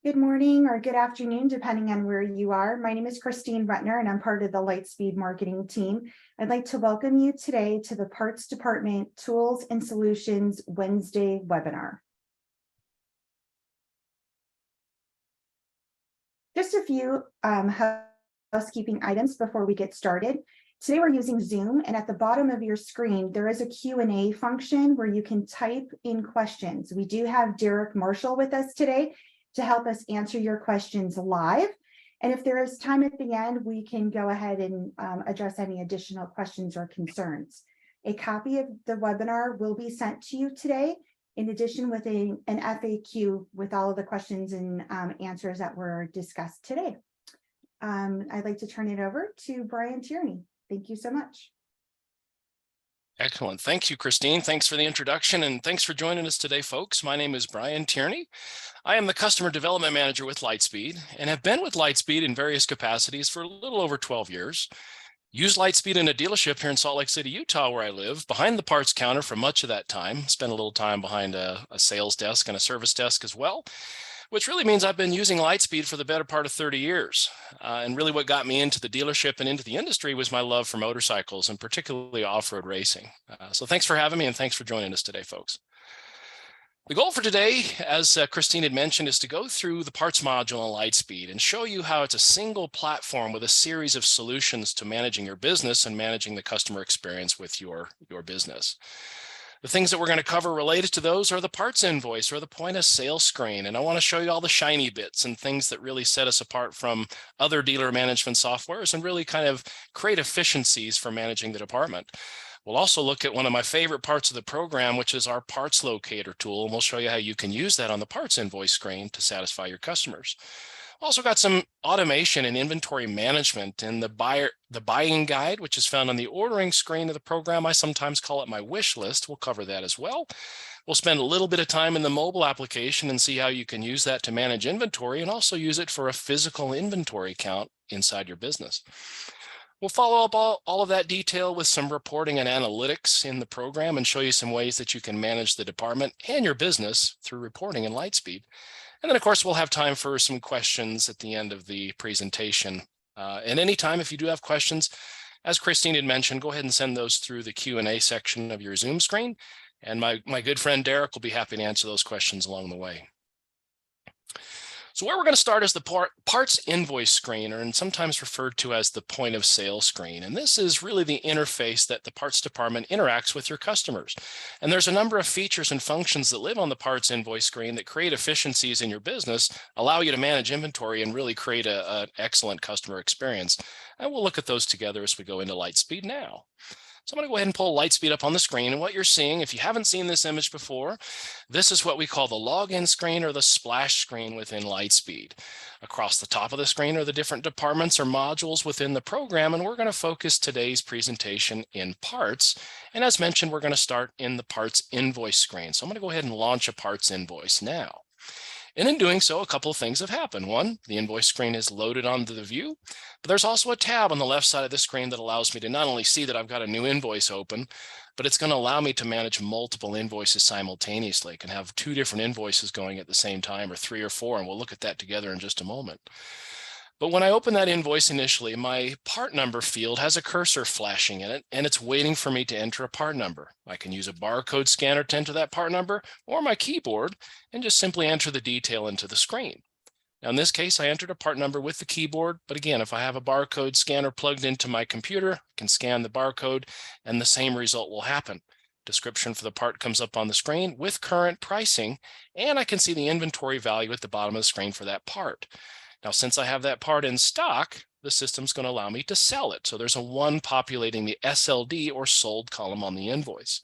Good morning or good afternoon, depending on where you are. My name is Christine Rutner, and I'm part of the Lightspeed marketing team. I'd like to welcome you today to the Parts Department Tools and Solutions Wednesday webinar. Just a few housekeeping items before we get started. Today we're using Zoom, and at the bottom of your screen, there is a Q&A function where you can type in questions. We do have Derek Marshall with us today to help us answer your questions live. And if there is time at the end, we can go ahead and address any additional questions or concerns. A copy of the webinar will be sent to you today, in addition with an FAQ with all of the questions and answers that were discussed today. I'd like to turn it over to Brian Tierney. Thank you so much. Excellent. Thank you, Christine. Thanks for the introduction, and thanks for joining us today, folks. My name is Brian Tierney. I am the Customer Development Manager with Lightspeed and have been with Lightspeed in various capacities for a little over 12 years. Used Lightspeed in a dealership here in Salt Lake City, Utah, where I live, behind the parts counter for much of that time. Spent a little time behind a sales desk and a service desk as well, which really means I've been using Lightspeed for the better part of 30 years. And really what got me into the dealership and into the industry was my love for motorcycles and particularly off-road racing. So thanks for having me and thanks for joining us today, folks. The goal for today, as Christine had mentioned, is to go through the parts module on Lightspeed and show you how it's a single platform with a series of solutions to managing your business and managing the customer experience with your business. The things that we're going to cover related to those are the parts invoice or the point of sale screen. And I want to show you all the shiny bits and things that really set us apart from other dealer management softwares and really kind of create efficiencies for managing the department. We'll also look at one of my favorite parts of the program, which is our parts locator tool. And we'll show you how you can use that on the parts invoice screen to satisfy your customers. Also got some automation and inventory management in the buying guide, which is found on the ordering screen of the program. I sometimes call it my wish list. We'll cover that as well. We'll spend a little bit of time in the mobile application and see how you can use that to manage inventory and also use it for a physical inventory count inside your business. We'll follow up all of that detail with some reporting and analytics in the program and show you some ways that you can manage the department and your business through reporting in Lightspeed. And then, of course, we'll have time for some questions at the end of the presentation. And anytime, if you do have questions, as Christine had mentioned, go ahead and send those through the Q&A section of your Zoom screen. And my good friend Derek will be happy to answer those questions along the way. So where we're going to start is the parts invoice screen, or sometimes referred to as the point of sale screen. And this is really the interface that the parts department interacts with your customers. And there's a number of features and functions that live on the parts invoice screen that create efficiencies in your business, allow you to manage inventory, and really create an excellent customer experience. And we'll look at those together as we go into Lightspeed now. So I'm going to go ahead and pull Lightspeed up on the screen. And what you're seeing, if you haven't seen this image before, this is what we call the login screen or the splash screen within Lightspeed. Across the top of the screen are the different departments or modules within the program. And we're going to focus today's presentation in parts. And as mentioned, we're going to start in the parts invoice screen. So I'm going to go ahead and launch a parts invoice now. And in doing so, a couple of things have happened. One, the invoice screen is loaded onto the view, but there's also a tab on the left side of the screen that allows me to not only see that I've got a new invoice open, but it's going to allow me to manage multiple invoices simultaneously. I can have 2 different invoices going at the same time, or 3 or 4, and we'll look at that together in just a moment. But when I open that invoice initially, my part number field has a cursor flashing in it, and it's waiting for me to enter a part number. I can use a barcode scanner to enter that part number, or my keyboard, and just simply enter the detail into the screen. Now in this case, I entered a part number with the keyboard, but again, if I have a barcode scanner plugged into my computer, I can scan the barcode, and the same result will happen. Description for the part comes up on the screen with current pricing, and I can see the inventory value at the bottom of the screen for that part. Now, since I have that part in stock, the system's going to allow me to sell it. So there's a 1 populating the SLD or sold column on the invoice.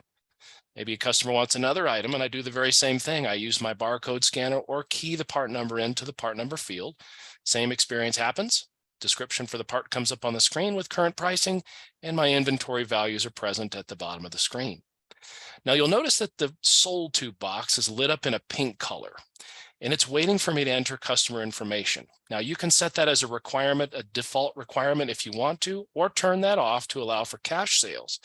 Maybe a customer wants another item and I do the very same thing. I use my barcode scanner or key the part number into the part number field. Same experience happens. Description for the part comes up on the screen with current pricing, and my inventory values are present at the bottom of the screen. Now you'll notice that the sold to box is lit up in a pink color, and it's waiting for me to enter customer information. Now you can set that as a requirement, a default requirement if you want to, or turn that off to allow for cash sales.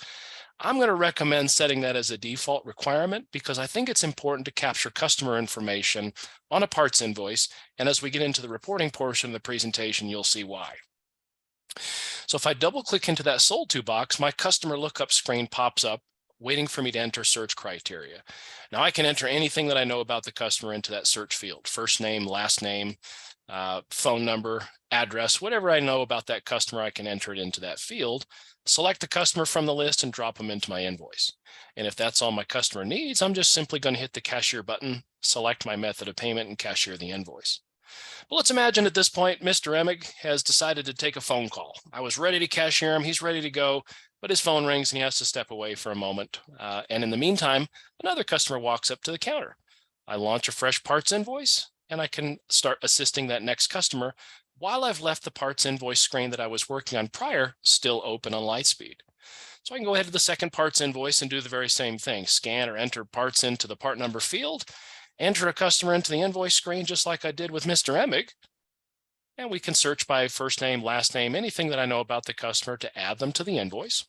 I'm going to recommend setting that as a default requirement because I think it's important to capture customer information on a parts invoice. And as we get into the reporting portion of the presentation, you'll see why. So if I double click into that sold to box, my customer lookup screen pops up waiting for me to enter search criteria. Now I can enter anything that I know about the customer into that search field: first name, last name, phone number, address, whatever I know about that customer, I can enter it into that field, select the customer from the list and drop them into my invoice. And if that's all my customer needs, I'm just simply going to hit the cashier button, select my method of payment, and cashier the invoice. But let's imagine at this point, Mr. Emig has decided to take a phone call. I was ready to cashier him, he's ready to go, but his phone rings and he has to step away for a moment. And in the meantime, another customer walks up to the counter. I launch a fresh parts invoice and I can start assisting that next customer while I've left the parts invoice screen that I was working on prior still open on Lightspeed. So I can go ahead to the second parts invoice and do the very same thing: scan or enter parts into the part number field, enter a customer into the invoice screen just like I did with Mr. Emig, and we can search by first name, last name, anything that I know about the customer to add them to the invoice.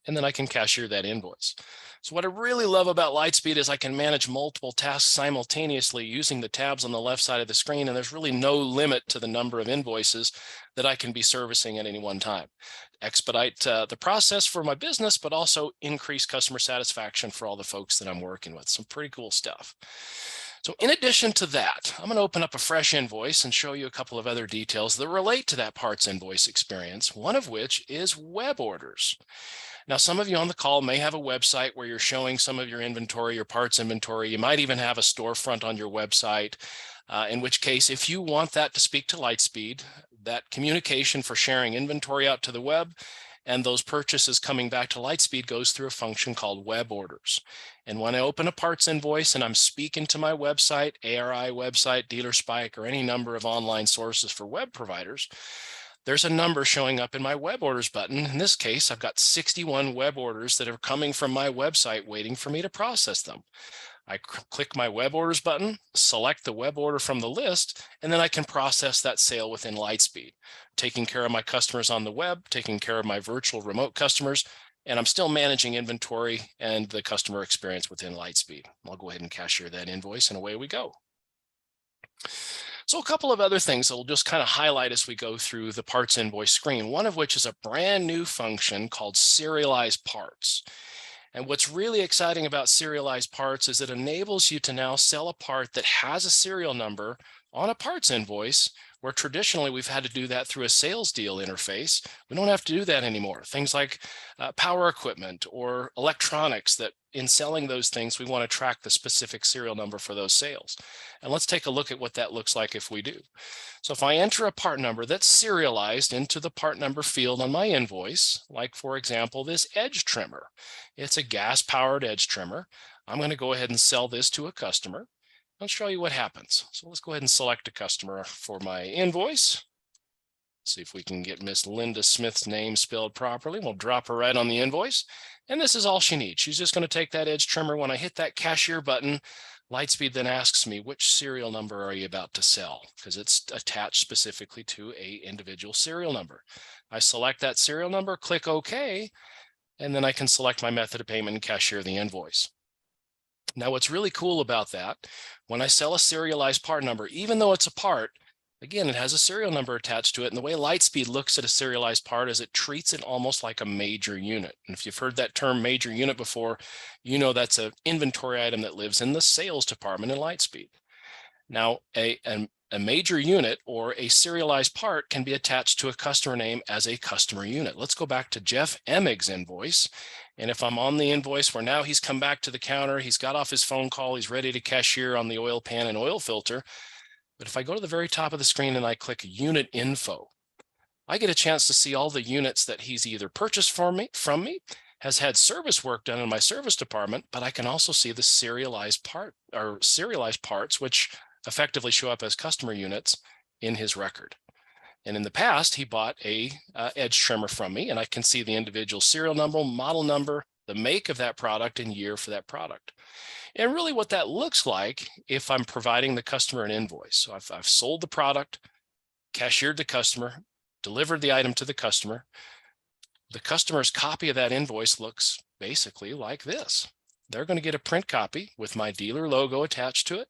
And then I can cashier that invoice. So what I really love about Lightspeed is I can manage multiple tasks simultaneously using the tabs on the left side of the screen, and there's really no limit to the number of invoices that I can be servicing at any one time. Expedite the process for my business, but also increase customer satisfaction for all the folks that I'm working with. Some pretty cool stuff. So in addition to that, I'm going to open up a fresh invoice and show you a couple of other details that relate to that parts invoice experience, one of which is web orders. Now, some of you on the call may have a website where you're showing some of your inventory, your parts inventory. You might even have a storefront on your website, in which case, if you want that to speak to Lightspeed, that communication for sharing inventory out to the web and those purchases coming back to Lightspeed goes through a function called web orders. And when I open a parts invoice and I'm speaking to my website, ARI website, DealerSpike, or any number of online sources for web providers, there's a number showing up in my web orders button. In this case, I've got 61 web orders that are coming from my website waiting for me to process them. I click my web orders button, select the web order from the list, and then I can process that sale within Lightspeed, taking care of my customers on the web, taking care of my virtual remote customers, and I'm still managing inventory and the customer experience within Lightspeed. I'll go ahead and cashier that invoice and away we go. So a couple of other things that we'll just kind of highlight as we go through the parts invoice screen, one of which is a brand new function called serialized parts. And what's really exciting about serialized parts is it enables you to now sell a part that has a serial number on a parts invoice, where traditionally we've had to do that through a sales deal interface. We don't have to do that anymore. Things like power equipment or electronics, that in selling those things, we want to track the specific serial number for those sales. And let's take a look at what that looks like if we do. So if I enter a part number that's serialized into the part number field on my invoice, like for example, this edge trimmer, it's a gas powered edge trimmer. I'm going to go ahead and sell this to a customer. I'll show you what happens. So let's go ahead and select a customer for my invoice. See if we can get Miss Linda Smith's name spelled properly. We'll drop her right on the invoice. And this is all she needs. She's just going to take that edge trimmer. When I hit that cashier button, Lightspeed then asks me, which serial number are you about to sell? Because it's attached specifically to an individual serial number. I select that serial number, click OK, and then I can select my method of payment and cashier the invoice. Now, what's really cool about that, when I sell a serialized part number, even though it's a part, again, it has a serial number attached to it. And the way Lightspeed looks at a serialized part is it treats it almost like a major unit. And if you've heard that term major unit before, you know that's an inventory item that lives in the sales department in Lightspeed. Now, a major unit or a serialized part can be attached to a customer name as a customer unit. Let's go back to Jeff Emig's invoice. And if I'm on the invoice where now he's come back to the counter, he's got off his phone call, he's ready to cashier on the oil pan and oil filter. But if I go to the very top of the screen and I click unit info, I get a chance to see all the units that he's either purchased from me, has had service work done in my service department, but I can also see the serialized parts, which effectively show up as customer units in his record. And in the past, he bought a edge trimmer from me, and I can see the individual serial number, model number, the make of that product, and year for that product. And really what that looks like if I'm providing the customer an invoice. So I've sold the product, cashiered the customer, delivered the item to the customer, The customer's copy of that invoice looks basically like this. They're going to get a print copy with my dealer logo attached to it,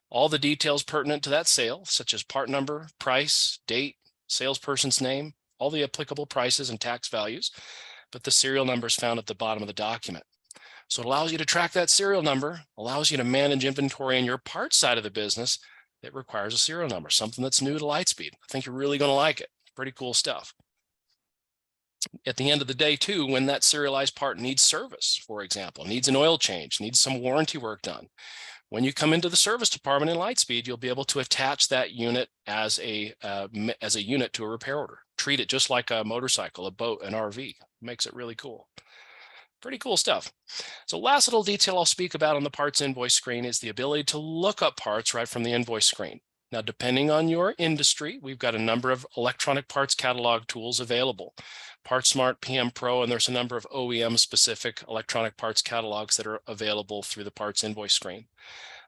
all the details pertinent to that sale, such as part number, price, date, salesperson's name, all the applicable prices and tax values, but the serial number is found at the bottom of the document. So it allows you to track that serial number, allows you to manage inventory in your parts side of the business that requires a serial number, something that's new to Lightspeed. I think you're really going to like it. Pretty cool stuff. At the end of the day, too, when that serialized part needs service, for example, needs an oil change, needs some warranty work done, when you come into the service department in Lightspeed, you'll be able to attach that unit as a unit to a repair order. Treat it just like a motorcycle, a boat, an RV. Makes it really cool. Pretty cool stuff. So last little detail I'll speak about on the parts invoice screen is the ability to look up parts right from the invoice screen. Now, depending on your industry, we've got a number of electronic parts catalog tools available. PartSmart, PM Pro, and there's a number of OEM-specific electronic parts catalogs that are available through the parts invoice screen.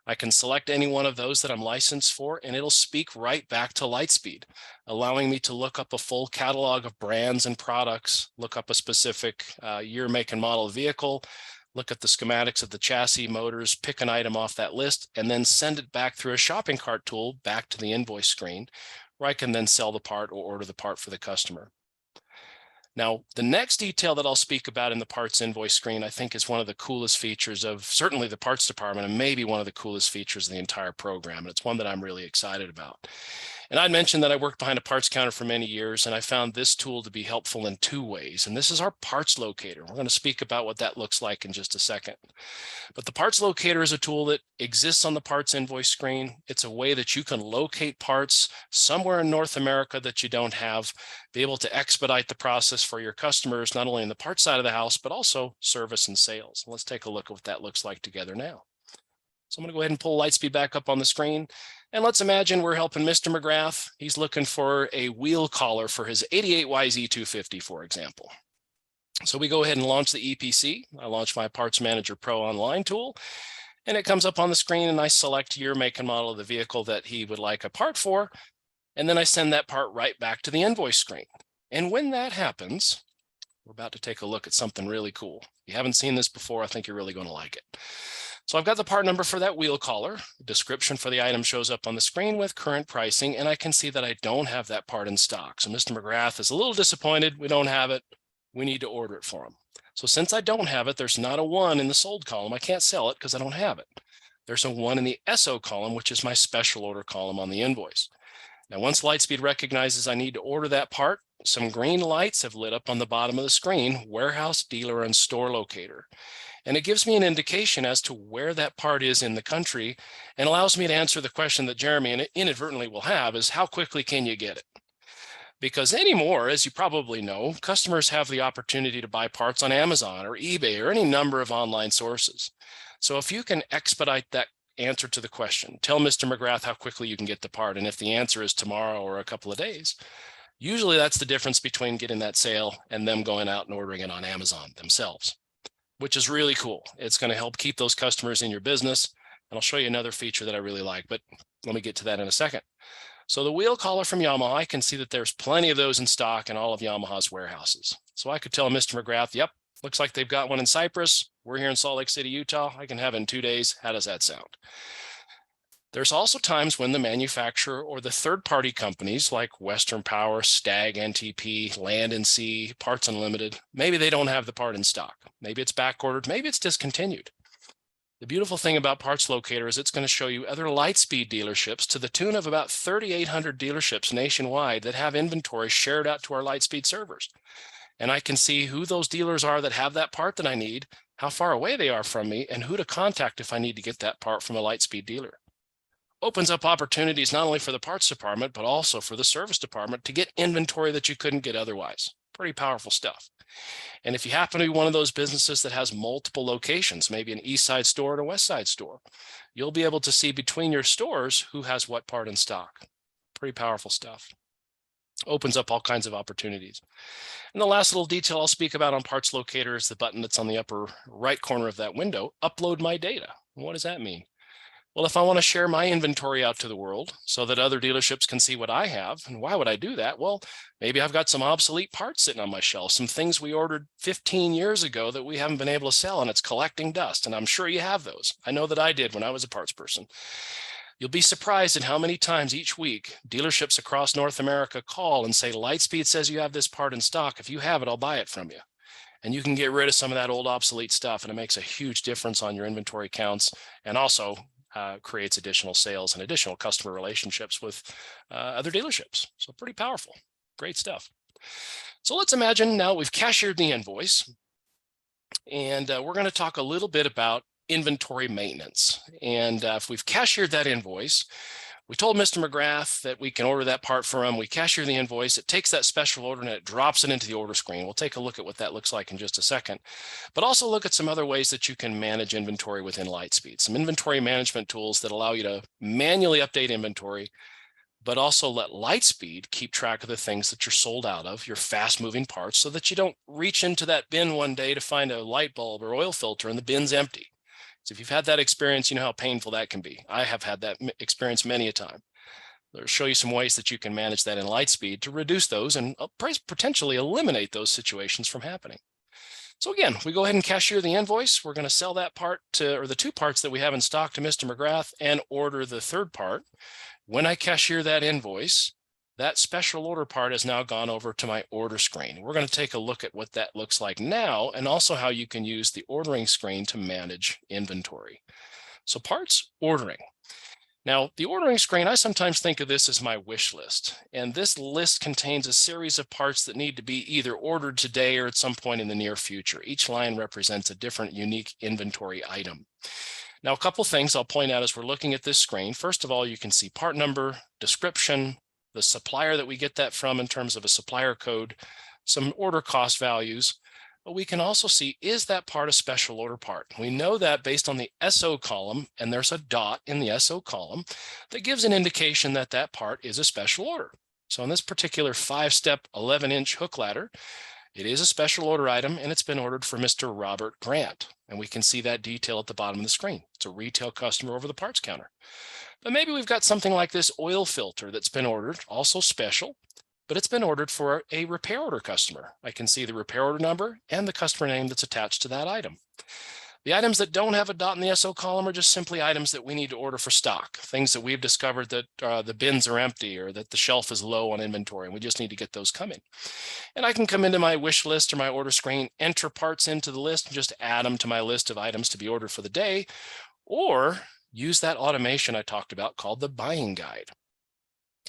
I can select any one of those that I'm licensed for, and it'll speak right back to Lightspeed, allowing me to look up a full catalog of brands and products, look up a specific year, make, and model of vehicle, look at the schematics of the chassis, motors, pick an item off that list, and then send it back through a shopping cart tool back to the invoice screen, where I can then sell the part or order the part for the customer. Now, the next detail that I'll speak about in the parts invoice screen, I think is one of the coolest features of certainly the parts department, and maybe one of the coolest features of the entire program. And it's one that I'm really excited about. And I'd mentioned that I worked behind a parts counter for many years, and I found this tool to be helpful in two ways. And this is our parts locator. We're going to speak about what that looks like in just a second. But the parts locator is a tool that exists on the parts invoice screen. It's a way that you can locate parts somewhere in North America that you don't have, be able to expedite the process for your customers, not only in the parts side of the house, but also service and sales. Let's take a look at what that looks like together now. So I'm going to go ahead and pull Lightspeed back up on the screen. And let's imagine we're helping Mr. McGrath. He's looking for a wheel collar for his 88YZ250, for example. So we go ahead and launch the EPC. I launch my Parts Manager Pro online tool, and it comes up on the screen, and I select year, make, and model of the vehicle that he would like a part for. And then I send that part right back to the invoice screen. And when that happens, we're about to take a look at something really cool. If you haven't seen this before, I think you're really going to like it. So I've got the part number for that wheel collar. The description for the item shows up on the screen with current pricing, and I can see that I don't have that part in stock. So Mr. McGrath is a little disappointed. We don't have it. We need to order it for him. So since I don't have it, there's not a 1 in the sold column. I can't sell it because I don't have it. There's a 1 in the SO column, which is my special order column on the invoice. Now, once Lightspeed recognizes I need to order that part, some green lights have lit up on the bottom of the screen, warehouse, dealer, and store locator. And it gives me an indication as to where that part is in the country and allows me to answer the question that Jeremy inadvertently will have is how quickly can you get it? Because anymore, as you probably know, customers have the opportunity to buy parts on Amazon or eBay or any number of online sources. So if you can expedite that answer to the question, tell Mr. McGrath how quickly you can get the part. And if the answer is tomorrow or a couple of days, usually that's the difference between getting that sale and them going out and ordering it on Amazon themselves, which is really cool. It's going to help keep those customers in your business. And I'll show you another feature that I really like, but let me get to that in a second. So the wheel collar from Yamaha, I can see that there's plenty of those in stock in all of Yamaha's warehouses. So I could tell Mr. McGrath, yep, looks like they've got one in Cypress. We're here in Salt Lake City, Utah. I can have it in 2 days. How does that sound? There's also times when the manufacturer or the third-party companies like Western Power, Stag, NTP, Land and Sea, Parts Unlimited, maybe they don't have the part in stock. Maybe it's back ordered, maybe it's discontinued. The beautiful thing about Parts Locator is it's going to show you other Lightspeed dealerships to the tune of about 3,800 dealerships nationwide that have inventory shared out to our Lightspeed servers. And I can see who those dealers are that have that part that I need, how far away they are from me, and who to contact if I need to get that part from a Lightspeed dealer. Opens up opportunities not only for the parts department, but also for the service department to get inventory that you couldn't get otherwise. Pretty powerful stuff. And if you happen to be one of those businesses that has multiple locations, maybe an East Side store and a West Side store, you'll be able to see between your stores who has what part in stock. Pretty powerful stuff. Opens up all kinds of opportunities. And the last little detail I'll speak about on Parts Locator is the button that's on the upper right corner of that window, Upload My Data. What does that mean? Well, if I want to share my inventory out to the world so that other dealerships can see what I have, and why would I do that? Well, maybe I've got some obsolete parts sitting on my shelf, some things we ordered 15 years ago that we haven't been able to sell, and it's collecting dust. And I'm sure you have those. I know that I did when I was a parts person. You'll be surprised at how many times each week dealerships across North America call and say, Lightspeed says you have this part in stock. If you have it, I'll buy it from you. And you can get rid of some of that old obsolete stuff, and it makes a huge difference on your inventory counts, and also creates additional sales and additional customer relationships with other dealerships. So pretty powerful, great stuff. So let's imagine now we've cashiered the invoice, and we're going to talk a little bit about inventory maintenance. And if we've cashiered that invoice, we told Mr. McGrath that we can order that part for him. We cashier the invoice. It takes that special order and it drops it into the order screen. We'll take a look at what that looks like in just a second, but also look at some other ways that you can manage inventory within Lightspeed. Some inventory management tools that allow you to manually update inventory, but also let Lightspeed keep track of the things that you're sold out of, your fast moving parts, so that you don't reach into that bin one day to find a light bulb or oil filter and the bin's empty. So if you've had that experience, you know how painful that can be. I have had that experience many a time. I'll show you some ways that you can manage that in Lightspeed to reduce those and potentially eliminate those situations from happening. So again, we go ahead and cashier the invoice. We're going to sell that part to, or the two parts that we have in stock, to Mr. McGrath, and order the third part. When I cashier that invoice, that special order part has now gone over to my order screen. We're going to take a look at what that looks like now, and also how you can use the ordering screen to manage inventory. So parts ordering. Now, the ordering screen, I sometimes think of this as my wish list. And this list contains a series of parts that need to be either ordered today or at some point in the near future. Each line represents a different unique inventory item. Now, a couple things I'll point out as we're looking at this screen. First of all, you can see part number, description, the supplier that we get that from in terms of a supplier code, some order cost values. But we can also see, is that part a special order part? We know that based on the SO column, and there's a dot in the SO column that gives an indication that that part is a special order. So in this particular 5-step 11-inch hook ladder, it is a special order item, and it's been ordered for Mr. Robert Grant. And we can see that detail at the bottom of the screen. It's a retail customer over the parts counter. But maybe we've got something like this oil filter that's been ordered, also special, but it's been ordered for a repair order customer. I can see the repair order number and the customer name that's attached to that item. The items that don't have a dot in the SO column are just simply items that we need to order for stock, things that we've discovered that the bins are empty or that the shelf is low on inventory, and we just need to get those coming. And I can come into my wish list or my order screen, enter parts into the list, and just add them to my list of items to be ordered for the day, or use that automation I talked about called the buying guide.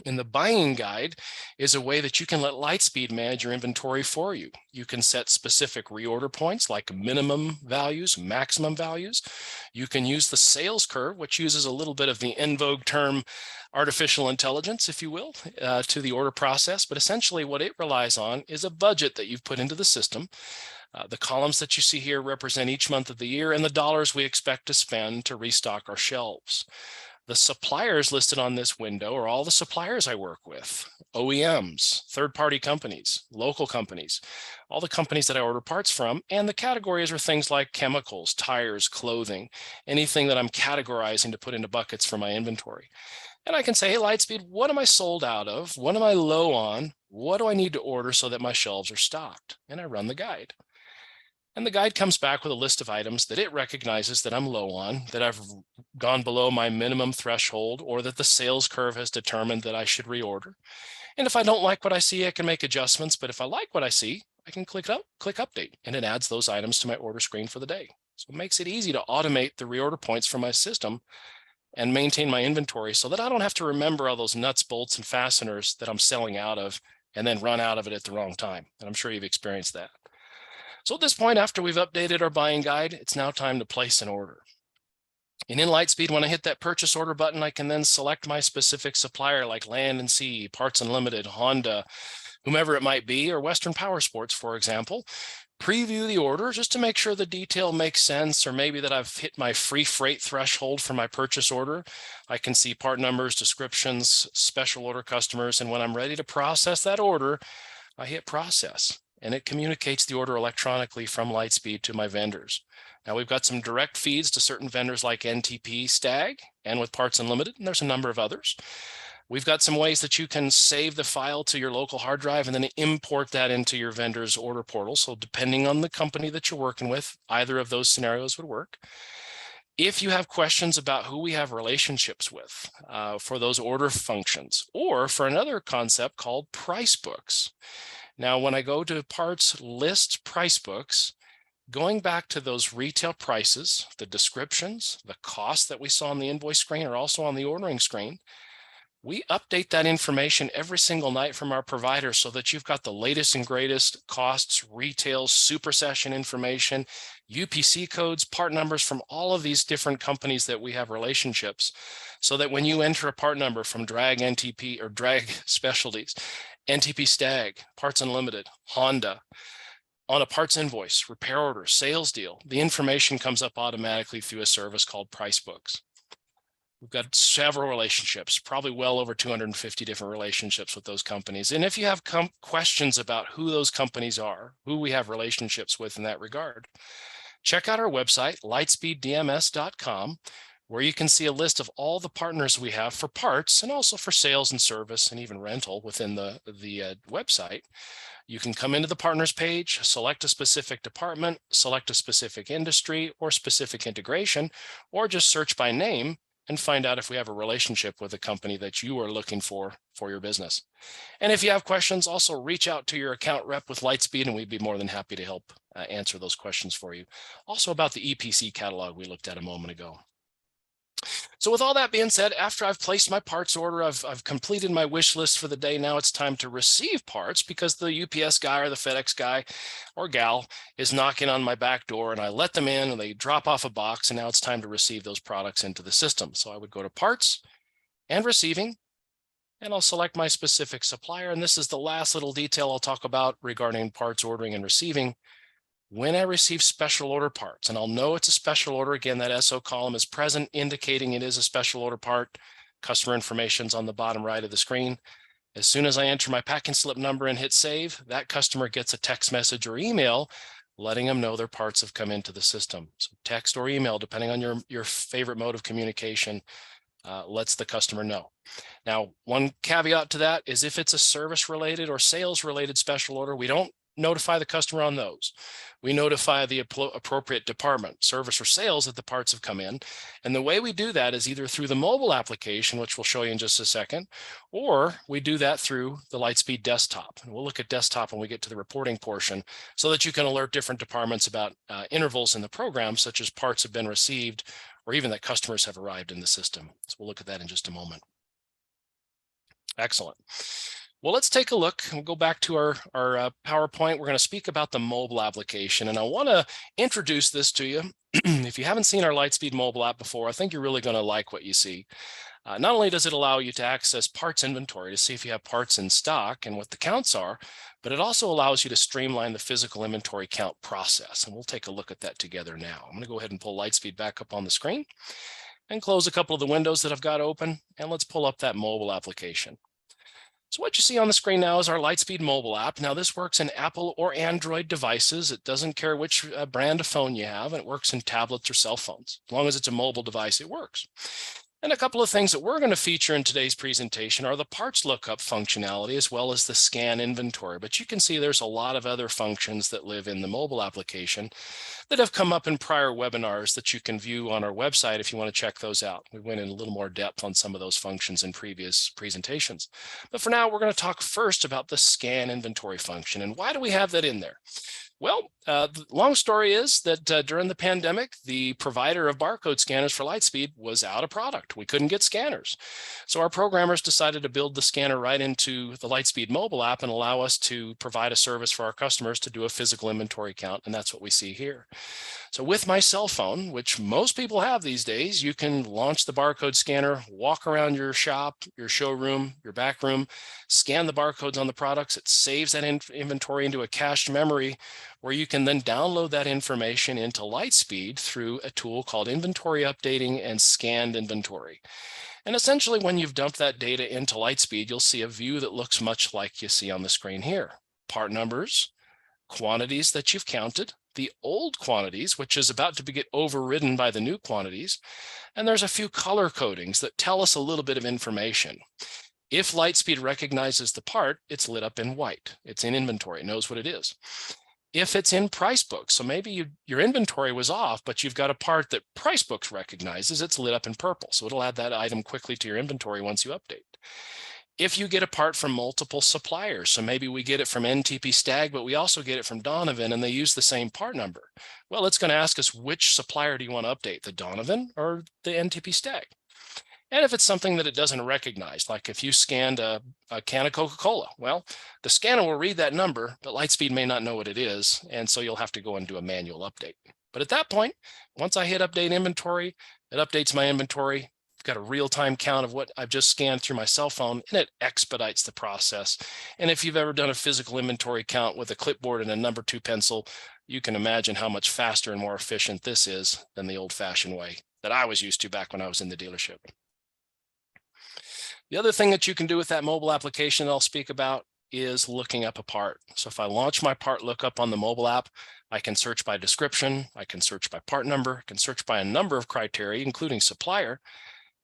And the buying guide is a way that you can let Lightspeed manage your inventory for you. You can set specific reorder points like minimum values, maximum values. You can use the sales curve, which uses a little bit of the in vogue term artificial intelligence, if you will, to the order process. But essentially what it relies on is a budget that you've put into the system. The columns that you see here represent each month of the year and the dollars we expect to spend to restock our shelves. The suppliers listed on this window are all the suppliers I work with, OEMs, third-party companies, local companies, all the companies that I order parts from, and the categories are things like chemicals, tires, clothing, anything that I'm categorizing to put into buckets for my inventory. And I can say, hey, Lightspeed, what am I sold out of? What am I low on? What do I need to order so that my shelves are stocked? And I run the guide. And the guide comes back with a list of items that it recognizes that I'm low on, that I've gone below my minimum threshold, or that the sales curve has determined that I should reorder. And if I don't like what I see, I can make adjustments. But if I like what I see, I can click update, and it adds those items to my order screen for the day. So it makes it easy to automate the reorder points from my system and maintain my inventory so that I don't have to remember all those nuts, bolts, and fasteners that I'm selling out of and then run out of it at the wrong time. And I'm sure you've experienced that. So at this point, after we've updated our buying guide, it's now time to place an order. And in Lightspeed, when I hit that purchase order button, I can then select my specific supplier like Land & Sea, Parts Unlimited, Honda, whomever it might be, or Western Power Sports, for example. Preview the order just to make sure the detail makes sense, or maybe that I've hit my free freight threshold for my purchase order. I can see part numbers, descriptions, special order customers, and when I'm ready to process that order, I hit process. And it communicates the order electronically from Lightspeed to my vendors. Now we've got some direct feeds to certain vendors like NTP, Stag, and with Parts Unlimited, and there's a number of others. We've got some ways that you can save the file to your local hard drive and then import that into your vendor's order portal. So depending on the company that you're working with, either of those scenarios would work. If you have questions about who we have relationships with for those order functions, or for another concept called price books. Now, when I go to Parts List Price Books, going back to those retail prices, the descriptions, the costs that we saw on the invoice screen are also on the ordering screen. We update that information every single night from our provider so that you've got the latest and greatest costs, retail, super session information, UPC codes, part numbers from all of these different companies that we have relationships, so that when you enter a part number from Drag NTP or Drag Specialties, NTP Stag, Parts Unlimited, Honda, on a parts invoice, repair order, sales deal, the information comes up automatically through a service called Price Books. We've got several relationships, probably well over 250 different relationships with those companies. And if you have questions about who those companies are, who we have relationships with in that regard, check out our website, lightspeeddms.com, where you can see a list of all the partners we have for parts and also for sales and service and even rental within the website. You can come into the partners page, select a specific department, select a specific industry or specific integration, or just search by name and find out if we have a relationship with a company that you are looking for your business. And if you have questions, also reach out to your account rep with Lightspeed, and we'd be more than happy to help answer those questions for you. Also about the EPC catalog we looked at a moment ago. So with all that being said, after I've placed my parts order, I've completed my wish list for the day. Now it's time to receive parts because the UPS guy or the FedEx guy or gal is knocking on my back door, and I let them in and they drop off a box, and now it's time to receive those products into the system. So I would go to Parts and Receiving, and I'll select my specific supplier. And this is the last little detail I'll talk about regarding parts ordering and receiving. When I receive special order parts, and I'll know it's a special order, again, that SO column is present, indicating it is a special order part. Customer information's on the bottom right of the screen. As soon as I enter my packing slip number and hit save, that customer gets a text message or email letting them know their parts have come into the system. So text or email, depending on your favorite mode of communication, lets the customer know. Now, one caveat to that is if it's a service related or sales related special order, we don't notify the customer on those. We notify the appropriate department, service or sales, that the parts have come in. And the way we do that is either through the mobile application, which we'll show you in just a second, or we do that through the Lightspeed desktop. And we'll look at desktop when we get to the reporting portion so that you can alert different departments about intervals in the program, such as parts have been received or even that customers have arrived in the system. So we'll look at that in just a moment. Excellent. Well, let's take a look. We'll go back to our PowerPoint. We're going to speak about the mobile application, and I want to introduce this to you. If you haven't seen our Lightspeed mobile app before, I think you're really going to like what you see. Not only does it allow you to access parts inventory to see if you have parts in stock and what the counts are, but it also allows you to streamline the physical inventory count process, and we'll take a look at that together now. I'm going to go ahead and pull Lightspeed back up on the screen and close a couple of the windows that I've got open, and let's pull up that mobile application. So what you see on the screen now is our Lightspeed mobile app. Now this works in Apple or Android devices. It doesn't care which brand of phone you have, and it works in tablets or cell phones. As long as it's a mobile device, it works. And a couple of things that we're going to feature in today's presentation are the parts lookup functionality as well as the scan inventory. But you can see there's a lot of other functions that live in the mobile application that have come up in prior webinars that you can view on our website if you want to check those out. We went in a little more depth on some of those functions in previous presentations. But for now, we're going to talk first about the scan inventory function. And why do we have that in there? Well, the long story is that during the pandemic, the provider of barcode scanners for Lightspeed was out of product. We couldn't get scanners. So our programmers decided to build the scanner right into the Lightspeed mobile app and allow us to provide a service for our customers to do a physical inventory count. And that's what we see here. So with my cell phone, which most people have these days, you can launch the barcode scanner, walk around your shop, your showroom, your back room, scan the barcodes on the products. It saves that inventory into a cached memory where you can then download that information into Lightspeed through a tool called Inventory Updating and Scanned Inventory. And essentially, when you've dumped that data into Lightspeed, you'll see a view that looks much like you see on the screen here. Part numbers, quantities that you've counted, the old quantities, which is about to get overridden by the new quantities. And there's a few color codings that tell us a little bit of information. If Lightspeed recognizes the part, it's lit up in white. It's in inventory, it knows what it is. If it's in Pricebooks, so maybe your inventory was off, but you've got a part that Pricebooks recognizes, it's lit up in purple. So it'll add that item quickly to your inventory once you update. If you get a part from multiple suppliers, so maybe we get it from NTP Stag, but we also get it from Donovan and they use the same part number. Well, it's going to ask us, which supplier do you want to update, the Donovan or the NTP Stag? And if it's something that it doesn't recognize, like if you scanned a can of Coca-Cola, well, the scanner will read that number, but Lightspeed may not know what it is. And so you'll have to go and do a manual update. But at that point, once I hit update inventory, it updates my inventory. I've got a real-time count of what I've just scanned through my cell phone, and it expedites the process. And if you've ever done a physical inventory count with a clipboard and a number 2 pencil, you can imagine how much faster and more efficient this is than the old-fashioned way that I was used to back when I was in the dealership. The other thing that you can do with that mobile application that I'll speak about is looking up a part. So if I launch my part lookup on the mobile app, I can search by description, I can search by part number, I can search by a number of criteria, including supplier,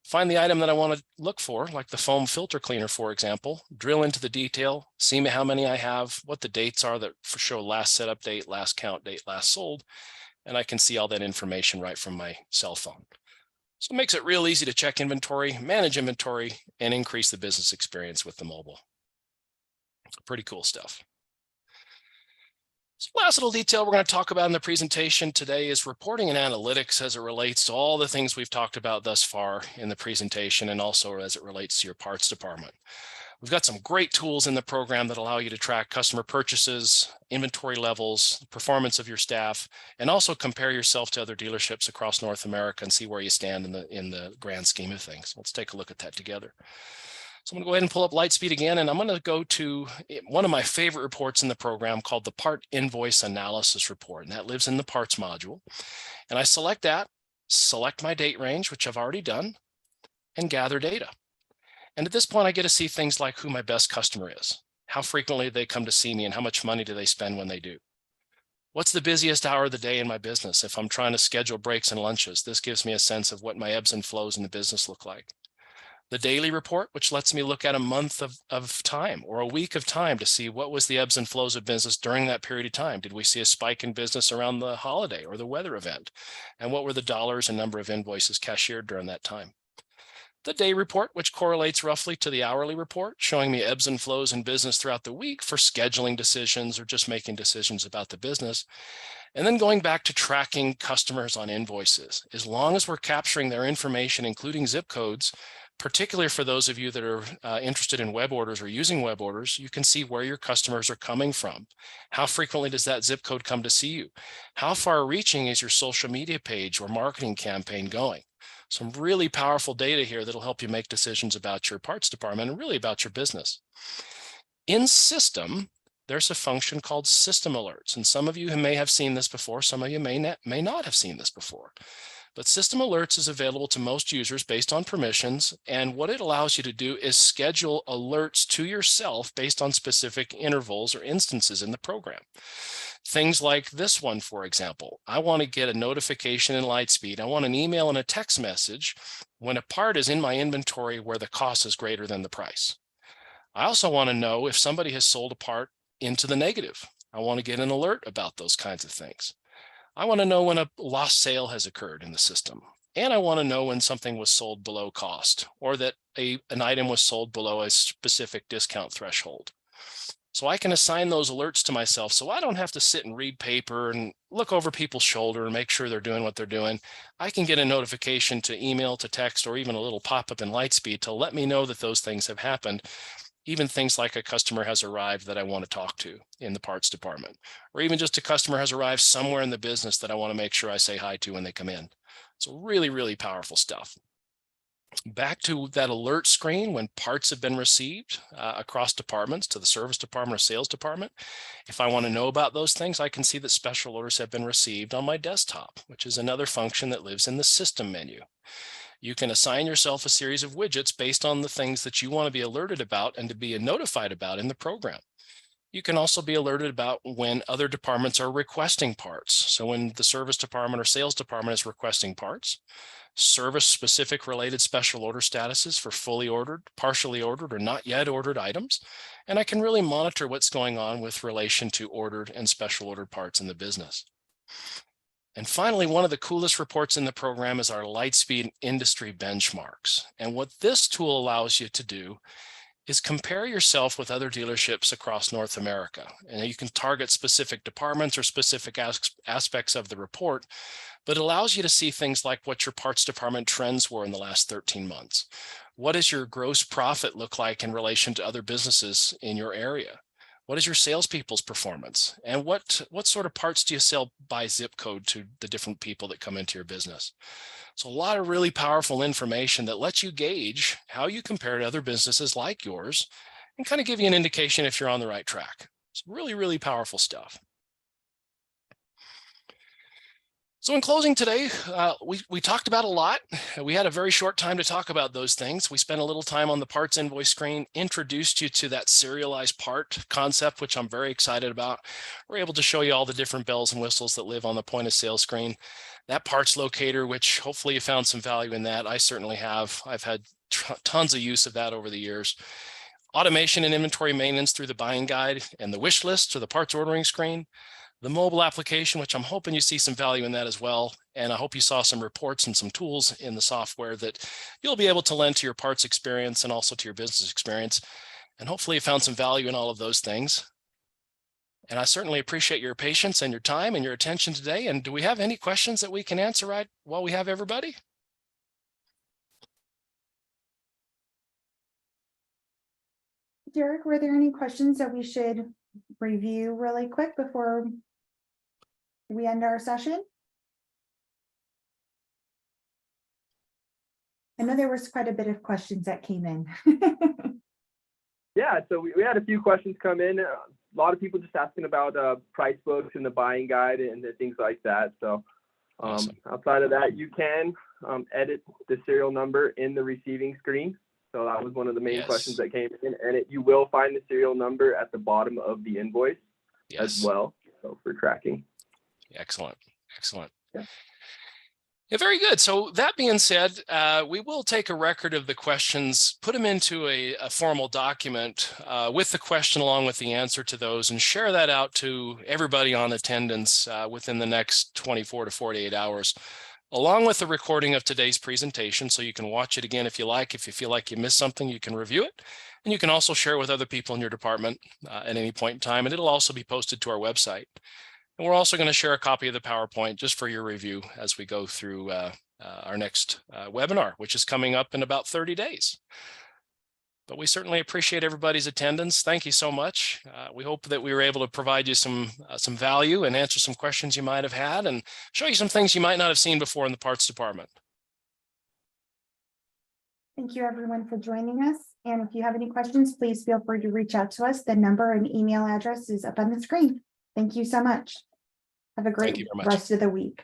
find the item that I want to look for, like the foam filter cleaner, for example, drill into the detail, see how many I have, what the dates are that show last setup date, last count date, last sold, and I can see all that information right from my cell phone. So it makes it real easy to check inventory, manage inventory, and increase the business experience with the mobile. Pretty cool stuff. So last little detail we're going to talk about in the presentation today is reporting and analytics as it relates to all the things we've talked about thus far in the presentation, and also as it relates to your parts department. We've got some great tools in the program that allow you to track customer purchases, inventory levels, performance of your staff, and also compare yourself to other dealerships across North America and see where you stand in the grand scheme of things. Let's take a look at that together. So I'm going to go ahead and pull up Lightspeed again, and I'm going to go to one of my favorite reports in the program called the Part Invoice Analysis Report, and that lives in the Parts module. And I select that, select my date range, which I've already done, and gather data. And at this point, I get to see things like who my best customer is, how frequently they come to see me, and how much money do they spend when they do. What's the busiest hour of the day in my business? If I'm trying to schedule breaks and lunches, this gives me a sense of what my ebbs and flows in the business look like. The daily report, which lets me look at a month of time or a week of time to see what was the ebbs and flows of business during that period of time. Did we see a spike in business around the holiday or the weather event? And what were the dollars and number of invoices cashiered during that time? The day report, which correlates roughly to the hourly report, showing me ebbs and flows in business throughout the week for scheduling decisions or just making decisions about the business. And then going back to tracking customers on invoices. As long as we're capturing their information, including zip codes, particularly for those of you that are interested in web orders or using web orders, you can see where your customers are coming from. How frequently does that zip code come to see you? How far reaching is your social media page or marketing campaign going? Some really powerful data here that'll help you make decisions about your parts department and really about your business. In System, there's a function called System Alerts. And some of you may have seen this before, some of you may not have seen this before. But System Alerts is available to most users based on permissions. And what it allows you to do is schedule alerts to yourself based on specific intervals or instances in the program. Things like this one, for example. I want to get a notification in Lightspeed. I want an email and a text message when a part is in my inventory where the cost is greater than the price. I also want to know if somebody has sold a part into the negative. I want to get an alert about those kinds of things. I want to know when a lost sale has occurred in the system. And I want to know when something was sold below cost or that an item was sold below a specific discount threshold. So I can assign those alerts to myself so I don't have to sit and read paper and look over people's shoulder and make sure they're doing what they're doing. I can get a notification to email, to text, or even a little pop-up in Lightspeed to let me know that those things have happened. Even things like a customer has arrived that I want to talk to in the parts department, or even just a customer has arrived somewhere in the business that I want to make sure I say hi to when they come in. So really, really powerful stuff. Back to that alert screen when parts have been received across departments to the service department or sales department. If I want to know about those things, I can see that special orders have been received on my desktop, which is another function that lives in the System menu. You can assign yourself a series of widgets based on the things that you want to be alerted about and to be notified about in the program. You can also be alerted about when other departments are requesting parts. So when the service department or sales department is requesting parts, service-specific related special order statuses for fully ordered, partially ordered, or not yet ordered items. And I can really monitor what's going on with relation to ordered and special ordered parts in the business. And finally, one of the coolest reports in the program is our Lightspeed industry benchmarks. And what this tool allows you to do is compare yourself with other dealerships across North America. And you can target specific departments or specific aspects of the report, but it allows you to see things like what your parts department trends were in the last 13 months. What does your gross profit look like in relation to other businesses in your area? What is your salespeople's performance? And what sort of parts do you sell by zip code to the different people that come into your business? So a lot of really powerful information that lets you gauge how you compare to other businesses like yours and kind of give you an indication if you're on the right track. It's really, really powerful stuff. So in closing today, we talked about a lot. We had a very short time to talk about those things. We spent a little time on the parts invoice screen, introduced you to that serialized part concept, which I'm very excited about. We're able to show you all the different bells and whistles that live on the point of sale screen. That parts locator, which hopefully you found some value in that. I certainly have. I've had tons of use of that over the years. Automation and inventory maintenance through the buying guide and the wish list to the parts ordering screen. The mobile application, which I'm hoping you see some value in that as well. And I hope you saw some reports and some tools in the software that you'll be able to lend to your parts experience and also to your business experience. And hopefully you found some value in all of those things. And I certainly appreciate your patience and your time and your attention today. And do we have any questions that we can answer right while we have everybody? Derek, were there any questions that we should review really quick before we end our session? I know there was quite a bit of questions that came in. Yeah, so we had a few questions come in. A lot of people just asking about price books and the buying guide and things like that. So Awesome. Outside of that, you can edit the serial number in the receiving screen. So that was one of the main questions that came in. And you will find the serial number at the bottom of the invoice as well, so for tracking. Excellent. Excellent. Yeah. Yeah, very good. So that being said, we will take a record of the questions, put them into a formal document with the question along with the answer to those, and share that out to everybody on attendance within the next 24 to 48 hours, along with the recording of today's presentation. So you can watch it again if you like. If you feel like you missed something, you can review it. And you can also share it with other people in your department at any point in time. And it'll also be posted to our website. And we're also going to share a copy of the PowerPoint just for your review as we go through our next webinar, which is coming up in about 30 days. But we certainly appreciate everybody's attendance. Thank you so much. We hope that we were able to provide you some value and answer some questions you might have had and show you some things you might not have seen before in the parts department. Thank you everyone for joining us. And if you have any questions, please feel free to reach out to us. The number and email address is up on the screen. Thank you so much. Have a great rest of the week.